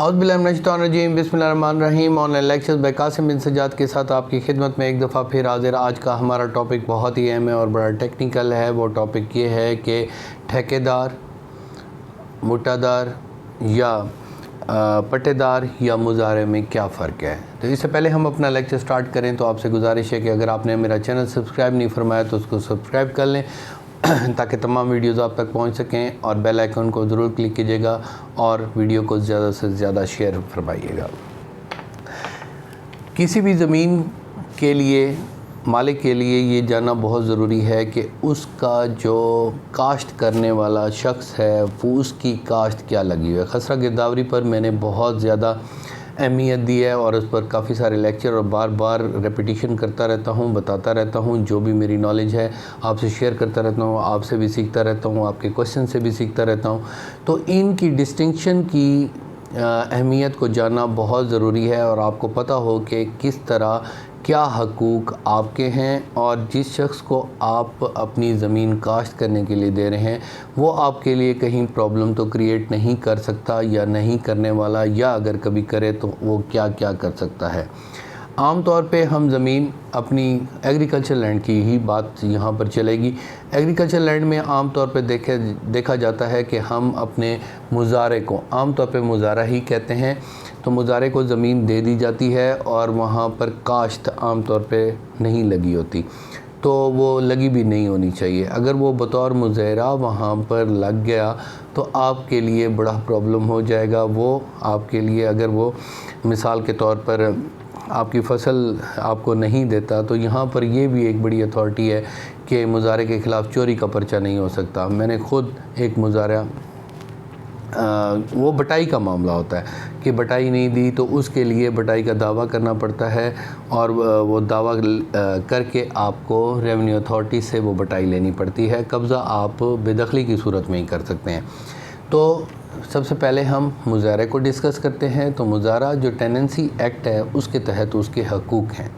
اعوذ باللہ من الشیطان الرجیم، بسم اللہ الرحمن الرحیم۔ Online lectures by Qasim bin Sajjad کے ساتھ آپ کی خدمت میں ایک دفعہ پھر حاضر۔ آج کا ہمارا ٹاپک بہت ہی اہم ہے اور بڑا ٹیکنیکل ہے۔ وہ ٹاپک یہ ہے کہ ٹھیکے دار، مٹا دار یا پٹے دار یا مزارع میں کیا فرق ہے۔ تو اس سے پہلے ہم اپنا لیکچر سٹارٹ کریں تو آپ سے گزارش ہے کہ اگر آپ نے میرا چینل سبسکرائب نہیں فرمایا تو اس کو سبسکرائب کر لیں تاکہ تمام ویڈیوز آپ تک پہنچ سکیں، اور بیل آئیکن کو ضرور کلک کیجیے گا اور ویڈیو کو زیادہ سے زیادہ شیئر فرمائیے گا۔ کسی بھی زمین کے لیے، مالک کے لیے یہ جاننا بہت ضروری ہے کہ اس کا جو کاشت کرنے والا شخص ہے وہ اس کی کاشت کیا لگی ہوئی ہے۔ خسرہ گرداوری پر میں نے بہت زیادہ اہمیت دی ہے اور اس پر کافی سارے لیکچر اور بار بار ریپیٹیشن کرتا رہتا ہوں، بتاتا رہتا ہوں، جو بھی میری نالج ہے آپ سے شیئر کرتا رہتا ہوں، آپ سے بھی سیکھتا رہتا ہوں، آپ کے کویسچن سے بھی سیکھتا رہتا ہوں۔ تو ان کی ڈسٹنکشن کی اہمیت کو جاننا بہت ضروری ہے اور آپ کو پتہ ہو کہ کس طرح کیا حقوق آپ کے ہیں، اور جس شخص کو آپ اپنی زمین کاشت کرنے کے لیے دے رہے ہیں وہ آپ کے لیے کہیں پرابلم تو کریٹ نہیں کر سکتا یا نہیں کرنے والا، یا اگر کبھی کرے تو وہ کیا کیا کر سکتا ہے۔ عام طور پہ ہم زمین اپنی ایگریکلچر لینڈ کی ہی بات یہاں پر چلے گی۔ ایگریکلچر لینڈ میں عام طور پہ دیکھا جاتا ہے کہ ہم اپنے مزارع کو، عام طور پہ مزارع ہی کہتے ہیں، تو مزارع کو زمین دے دی جاتی ہے اور وہاں پر کاشت عام طور پہ نہیں لگی ہوتی، تو وہ لگی بھی نہیں ہونی چاہیے۔ اگر وہ بطور مزارع وہاں پر لگ گیا تو آپ کے لیے بڑا پرابلم ہو جائے گا۔ وہ آپ کے لیے، اگر وہ مثال کے طور پر آپ کی فصل آپ کو نہیں دیتا تو یہاں پر یہ بھی ایک بڑی اتھارٹی ہے کہ مزارع کے خلاف چوری کا پرچہ نہیں ہو سکتا۔ میں نے خود ایک مزارع، وہ بٹائی کا معاملہ ہوتا ہے کہ بٹائی نہیں دی تو اس کے لیے بٹائی کا دعویٰ کرنا پڑتا ہے، اور وہ دعویٰ کر کے آپ کو ریونیو اتھارٹی سے وہ بٹائی لینی پڑتی ہے۔ قبضہ آپ بے دخلی کی صورت میں ہی کر سکتے ہیں۔ تو سب سے پہلے ہم مزارع کو ڈسکس کرتے ہیں۔ تو مزارع جو ٹیننسی ایکٹ ہے اس کے تحت اس کے حقوق ہیں۔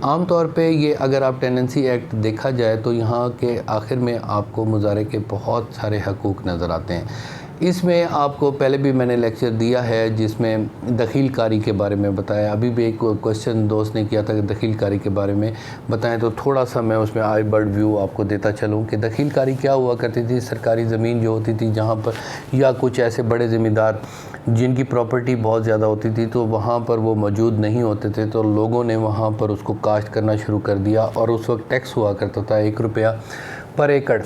عام طور پہ یہ اگر آپ ٹیننسی ایکٹ دیکھا جائے تو یہاں کے آخر میں آپ کو مزارع کے بہت سارے حقوق نظر آتے ہیں۔ اس میں آپ کو پہلے بھی میں نے لیکچر دیا ہے جس میں دخیل کاری کے بارے میں بتایا۔ ابھی بھی ایک کویسچن دوست نے کیا تھا کہ دخیل کاری کے بارے میں بتائیں، تو تھوڑا سا میں اس میں آئی برڈ ویو آپ کو دیتا چلوں کہ دخیل کاری کیا ہوا کرتی تھی۔ سرکاری زمین جو ہوتی تھی جہاں پر، یا کچھ ایسے بڑے ذمہ دار جن کی پراپرٹی بہت زیادہ ہوتی تھی تو وہاں پر وہ موجود نہیں ہوتے تھے، تو لوگوں نے وہاں پر اس کو کاشت کرنا شروع کر دیا، اور اس وقت ٹیکس ہوا کرتا تھا 1 روپیہ پر ایکڑ۔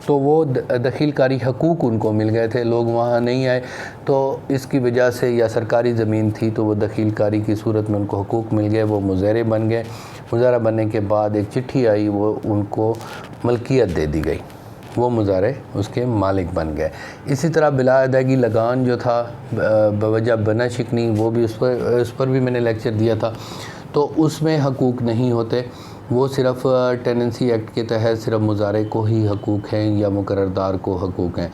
تو وہ دخیل کاری حقوق ان کو مل گئے تھے، لوگ وہاں نہیں آئے، تو اس کی وجہ سے، یا سرکاری زمین تھی تو وہ دخیل کاری کی صورت میں ان کو حقوق مل گئے، وہ مزارع بن گئے۔ مزارع بننے کے بعد ایک چٹھی آئی، وہ ان کو ملکیت دے دی گئی، وہ مزارع اس کے مالک بن گئے۔ اسی طرح بلا ادائیگی لگان جو تھا، بوجہ بنا شکنی، وہ بھی اس پر بھی میں نے لیکچر دیا تھا، تو اس میں حقوق نہیں ہوتے، وہ صرف ٹیننسی ایکٹ کے تحت صرف مزارع کو ہی حقوق ہیں یا مقرردار کو حقوق ہیں۔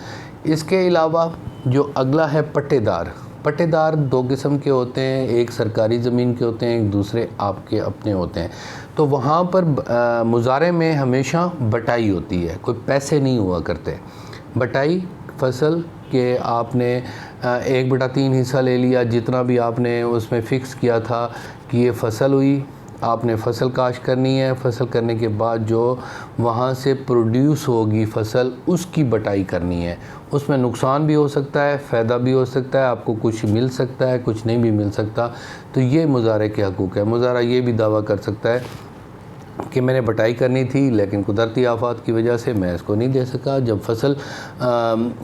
اس کے علاوہ جو اگلا ہے پٹے دار۔ پٹے دار 2 قسم کے ہوتے ہیں، ایک سرکاری زمین کے ہوتے ہیں، ایک دوسرے آپ کے اپنے ہوتے ہیں۔ تو وہاں پر مزارع میں ہمیشہ بٹائی ہوتی ہے، کوئی پیسے نہیں ہوا کرتے۔ بٹائی فصل کہ آپ نے 1/3 حصہ لے لیا، جتنا بھی آپ نے اس میں فکس کیا تھا کہ یہ فصل ہوئی، آپ نے فصل کاشت کرنی ہے، فصل کرنے کے بعد جو وہاں سے پروڈیوس ہوگی فصل، اس کی بٹائی کرنی ہے۔ اس میں نقصان بھی ہو سکتا ہے، فائدہ بھی ہو سکتا ہے، آپ کو کچھ مل سکتا ہے، کچھ نہیں بھی مل سکتا، تو یہ مزارع کے حقوق ہے۔ مزارع یہ بھی دعویٰ کر سکتا ہے کہ میں نے بٹائی کرنی تھی لیکن قدرتی آفات کی وجہ سے میں اس کو نہیں دے سکا، جب فصل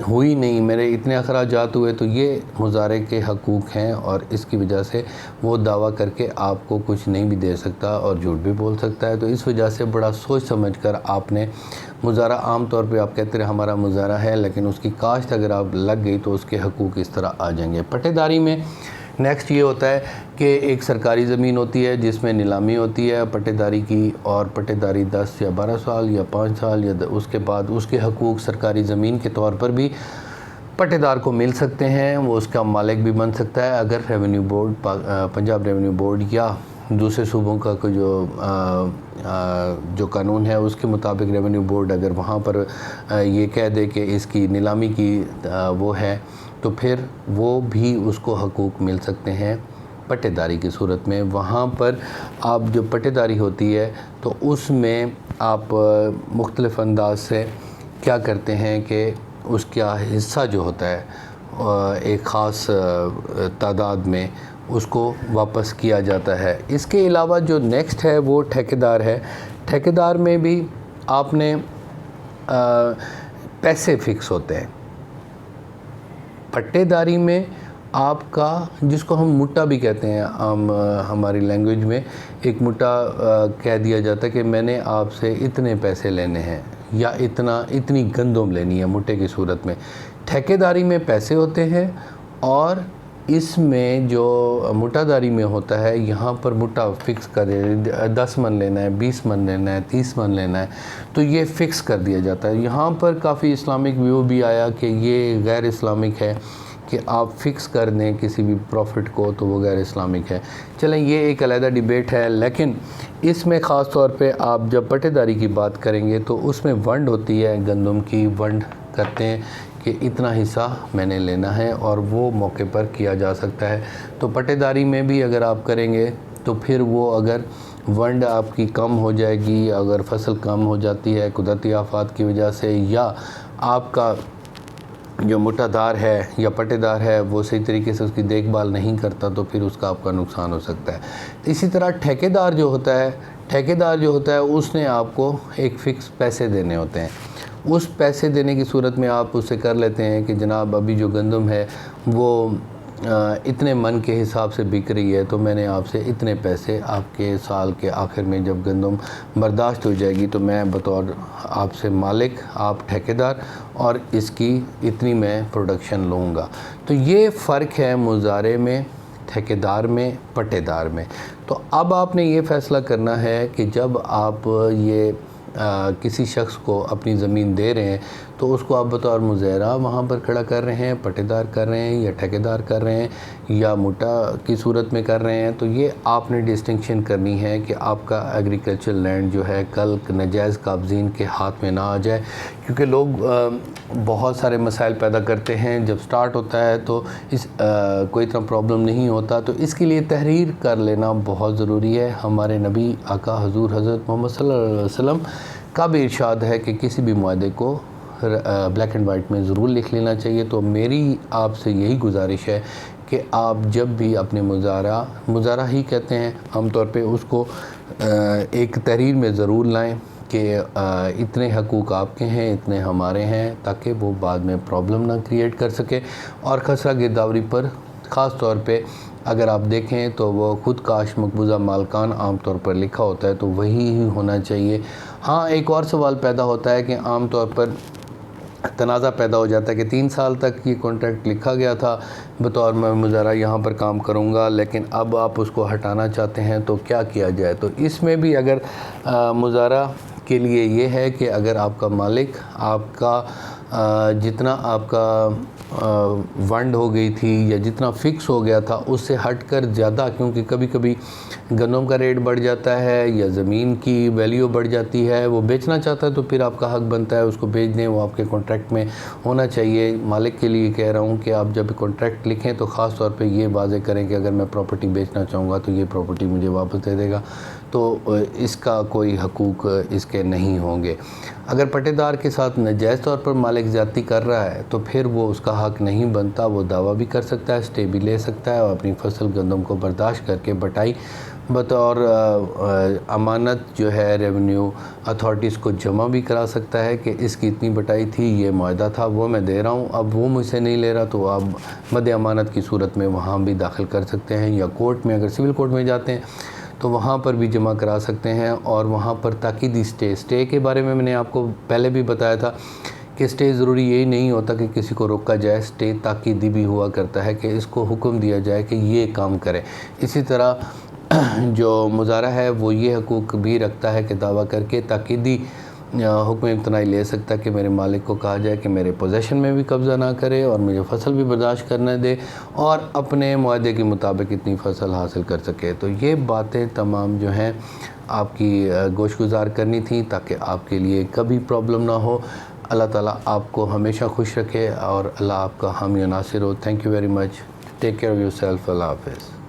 ہوئی نہیں، میرے اتنے اخراجات ہوئے، تو یہ مزارع کے حقوق ہیں، اور اس کی وجہ سے وہ دعویٰ کر کے آپ کو کچھ نہیں بھی دے سکتا اور جھوٹ بھی بول سکتا ہے۔ تو اس وجہ سے بڑا سوچ سمجھ کر آپ نے مزارع، عام طور پہ آپ کہتے ہیں ہمارا مزارع ہے، لیکن اس کی کاشت اگر آپ لگ گئی تو اس کے حقوق اس طرح آ جائیں گے۔ پٹے داری میں نیکسٹ یہ ہوتا ہے کہ ایک سرکاری زمین ہوتی ہے جس میں نیلامی ہوتی ہے پٹے داری کی، اور پٹے داری 10 یا 12 سال یا 5 سال، یا اس کے بعد اس کے حقوق سرکاری زمین کے طور پر بھی پٹے دار کو مل سکتے ہیں، وہ اس کا مالک بھی بن سکتا ہے اگر revenue board, Punjab revenue board یا دوسرے صوبوں کا جو قانون ہے اس کے مطابق ریونیو بورڈ اگر وہاں پر یہ کہہ دے کہ اس کی نیلامی کی وہ ہے تو پھر وہ بھی اس کو حقوق مل سکتے ہیں پٹے داری کی صورت میں۔ وہاں پر آپ جو پٹے داری ہوتی ہے تو اس میں آپ مختلف انداز سے کیا کرتے ہیں کہ اس کا حصہ جو ہوتا ہے ایک خاص تعداد میں اس کو واپس کیا جاتا ہے۔ اس کے علاوہ جو نیکسٹ ہے وہ ٹھیکیدار ہے۔ ٹھیکیدار میں بھی آپ نے پیسے فکس ہوتے ہیں۔ پٹے داری میں آپ کا جس کو ہم مٹا بھی کہتے ہیں ہماری لینگویج میں، ایک مٹا کہہ دیا جاتا ہے کہ میں نے آپ سے اتنے پیسے لینے ہیں یا اتنی گندم لینی ہے مٹے کی صورت میں۔ ٹھیکیداری میں پیسے ہوتے ہیں اور اس میں جو مٹا داری میں ہوتا ہے یہاں پر مٹا فکس کر 10 من لینا ہے، 20 من لینا ہے، 30 من لینا ہے، تو یہ فکس کر دیا جاتا ہے۔ یہاں پر کافی اسلامک ویو بھی آیا کہ یہ غیر اسلامک ہے کہ آپ فکس کر دیں کسی بھی پروفٹ کو، تو وہ غیر اسلامک ہے۔ چلیں یہ ایک علیحدہ ڈیبیٹ ہے، لیکن اس میں خاص طور پہ آپ جب پٹے داری کی بات کریں گے تو اس میں ونڈ ہوتی ہے، گندم کی ونڈ کرتے ہیں کہ اتنا حصہ میں نے لینا ہے اور وہ موقع پر کیا جا سکتا ہے۔ تو پٹے داری میں بھی اگر آپ کریں گے تو پھر وہ اگر ونڈ آپ کی کم ہو جائے گی، اگر فصل کم ہو جاتی ہے قدرتی آفات کی وجہ سے، یا آپ کا جو مٹا دار ہے یا پٹے دار ہے وہ صحیح طریقے سے اس کی دیکھ بھال نہیں کرتا، تو پھر اس کا آپ کا نقصان ہو سکتا ہے۔ اسی طرح ٹھیکیدار جو ہوتا ہے اس نے آپ کو ایک فکس پیسے دینے ہوتے ہیں۔ اس پیسے دینے کی صورت میں آپ اس سے کر لیتے ہیں کہ جناب ابھی جو گندم ہے وہ اتنے من کے حساب سے بک رہی ہے، تو میں نے آپ سے اتنے پیسے آپ کے سال کے آخر میں جب گندم برداشت ہو جائے گی تو میں بطور آپ سے مالک، آپ ٹھیکیدار، اور اس کی اتنی میں پروڈکشن لوں گا۔ تو یہ فرق ہے مزارع میں، ٹھیکیدار میں، پٹے دار میں۔ تو اب آپ نے یہ فیصلہ کرنا ہے کہ جب آپ یہ کسی شخص کو اپنی زمین دے رہے ہیں تو اس کو آپ بطور مزارع وہاں پر کھڑا کر رہے ہیں، پٹے دار کر رہے ہیں، یا ٹھیکیدار کر رہے ہیں، یا مٹا کی صورت میں کر رہے ہیں، تو یہ آپ نے ڈسٹنکشن کرنی ہے کہ آپ کا ایگریکلچر لینڈ جو ہے کل ناجائز قابضین کے ہاتھ میں نہ آ جائے، کیونکہ لوگ بہت سارے مسائل پیدا کرتے ہیں۔ جب سٹارٹ ہوتا ہے تو کوئی اتنا پرابلم نہیں ہوتا، تو اس کے لیے تحریر کر لینا بہت ضروری ہے۔ ہمارے نبی آقا حضور حضرت محمد صلی اللہ علیہ وسلم کا بھی ارشاد ہے کہ کسی بھی معاہدے کو بلیک اینڈ وائٹ میں ضرور لکھ لینا چاہیے۔ تو میری آپ سے یہی گزارش ہے کہ آپ جب بھی اپنے مزارع ہی کہتے ہیں عام طور پہ، اس کو ایک تحریر میں ضرور لائیں کہ اتنے حقوق آپ کے ہیں، اتنے ہمارے ہیں، تاکہ وہ بعد میں پرابلم نہ کریٹ کر سکے۔ اور خسرہ گرداوری پر خاص طور پہ اگر آپ دیکھیں تو وہ خود کاش مقبوضہ مالکان عام طور پر لکھا ہوتا ہے، تو وہی ہی ہونا چاہیے۔ ہاں ایک اور سوال پیدا ہوتا ہے کہ عام طور پر تنازع پیدا ہو جاتا ہے کہ 3 سال تک یہ کانٹریکٹ لکھا گیا تھا بطور میں مزارع یہاں پر کام کروں گا، لیکن اب آپ اس کو ہٹانا چاہتے ہیں، تو کیا کیا جائے؟ تو اس میں بھی اگر مزارع کے لیے یہ ہے کہ اگر آپ کا مالک آپ کا جتنا آپ کا ونڈ ہو گئی تھی یا جتنا فکس ہو گیا تھا اس سے ہٹ کر زیادہ، کیونکہ کبھی کبھی گندم کا ریٹ بڑھ جاتا ہے یا زمین کی ویلیو بڑھ جاتی ہے، وہ بیچنا چاہتا ہے تو پھر آپ کا حق بنتا ہے اس کو بیچ دیں، وہ آپ کے کانٹریکٹ میں ہونا چاہیے۔ مالک کے لیے کہہ رہا ہوں کہ آپ جب کانٹریکٹ لکھیں تو خاص طور پہ یہ واضح کریں کہ اگر میں پراپرٹی بیچنا چاہوں گا تو یہ پراپرٹی مجھے واپس دے دے گا، تو اس کا کوئی حقوق اس کے نہیں ہوں گے۔ اگر پٹے دار کے ساتھ ناجائز طور پر مالک زیادتی کر رہا ہے تو پھر وہ اس کا حق نہیں بنتا، وہ دعویٰ بھی کر سکتا ہے، سٹے بھی لے سکتا ہے، اور اپنی فصل گندم کو برداشت کر کے بٹائی بطور امانت جو ہے ریونیو اتھارٹیز کو جمع بھی کرا سکتا ہے کہ اس کی اتنی بٹائی تھی، یہ معاہدہ تھا، وہ میں دے رہا ہوں، اب وہ مجھ سے نہیں لے رہا، تو آپ مد امانت کی صورت میں وہاں بھی داخل کر سکتے ہیں، یا کورٹ میں اگر سول کورٹ میں جاتے ہیں تو وہاں پر بھی جمع کرا سکتے ہیں۔ اور وہاں پر تاکیدی سٹے کے بارے میں نے آپ کو پہلے بھی بتایا تھا کہ سٹے ضروری یہی نہیں ہوتا کہ کسی کو روکا جائے، سٹے تاکیدی بھی ہوا کرتا ہے کہ اس کو حکم دیا جائے کہ یہ کام کرے۔ اسی طرح جو مزارع ہے وہ یہ حقوق بھی رکھتا ہے کہ دعویٰ کر کے تاکیدی حکم امتناعی لے سکتا ہے کہ میرے مالک کو کہا جائے کہ میرے پوزیشن میں بھی قبضہ نہ کرے اور مجھے فصل بھی برداشت کرنے دے اور اپنے معاہدے کے مطابق اتنی فصل حاصل کر سکے۔ تو یہ باتیں تمام جو ہیں آپ کی گوش گزار کرنی تھیں تاکہ آپ کے لیے کبھی پرابلم نہ ہو۔ اللہ تعالیٰ آپ کو ہمیشہ خوش رکھے اور اللہ آپ کا حامی و ناصر ہو. Thank you very much. Take care of yourself. اللہ حافظ.